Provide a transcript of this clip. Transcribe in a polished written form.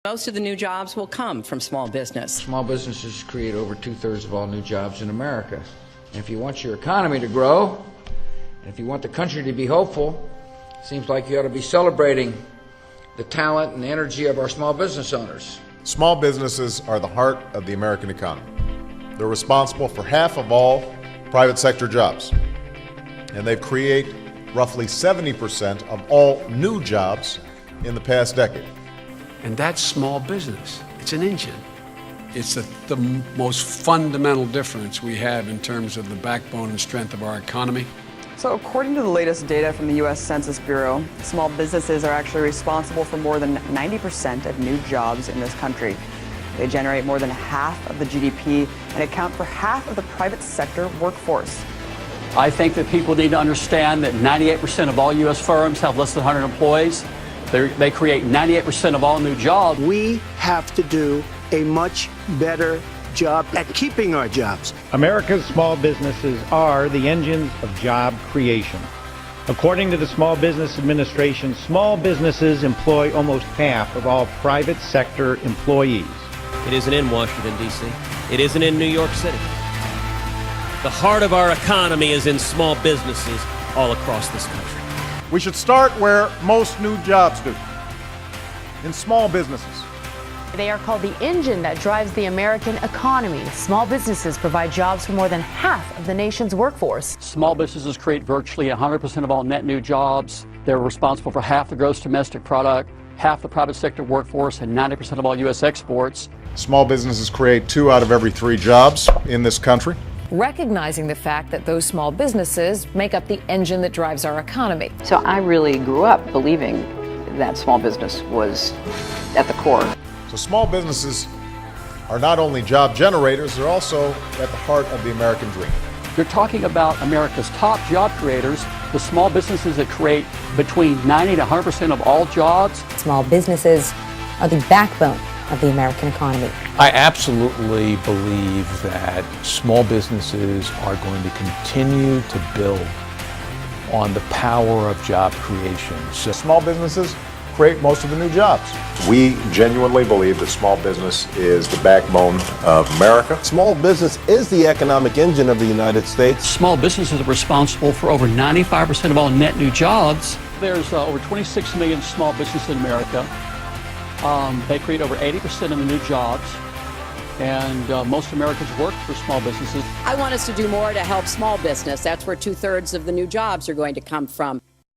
Most of the new jobs will come from small business. Small businesses create over 2/3 of all new jobs in America. And if you want your economy to grow, and if you want the country to be hopeful, it seems like you ought to be celebrating the talent and energy of our small business owners. Small businesses are the heart of the American economy. They're responsible for half of all private sector jobs, and they create roughly 70% of all new jobs in the past decade. And that's small business. It's an engine. It's the most fundamental difference we have in terms of the backbone and strength of our economy. So according to the latest data from the U.S. Census Bureau, small businesses are actually responsible for more than 90% of new jobs in this country. They generate more than half of the GDP and account for half of the private sector workforce. I think that people need to understand that 98% of all U.S. firms have less than 100 employees. They create 98% of all new jobs. We have to do a much better job at keeping our jobs. America's small businesses are the engines of job creation. According to the Small Business Administration, small businesses employ almost half of all private sector employees. It isn't in Washington, D.C. It isn't in New York City. The heart of our economy is in small businesses all across this country. We should start where most new jobs do, in small businesses. They are called the engine that drives the American economy. Small businesses provide jobs for more than half of the nation's workforce. Small businesses create virtually 100% of all net new jobs. They're responsible for half the gross domestic product, half the private sector workforce, and 90% of all U.S. exports. Small businesses create 2 out of every 3 jobs in this country. Recognizing the fact that those small businesses make up the engine that drives our economy. So I really grew up believing that small business was at the core. So small businesses are not only job generators, they're also at the heart of the American dream. You're talking about America's top job creators, the small businesses that create between 90 to 100% of all jobs. Small businesses are the backbone of the American economy. I absolutely believe that small businesses are going to continue to build on the power of job creation. So small businesses create most of the new jobs. We genuinely believe that small business is the backbone of America. Small business is the economic engine of the United States. Small businesses are responsible for over 95% of all net new jobs. There's over 26 million small businesses in America. They create over 80% of the new jobs, and most Americans work for small businesses. I want us to do more to help small business. That's where 2/3 of the new jobs are going to come from.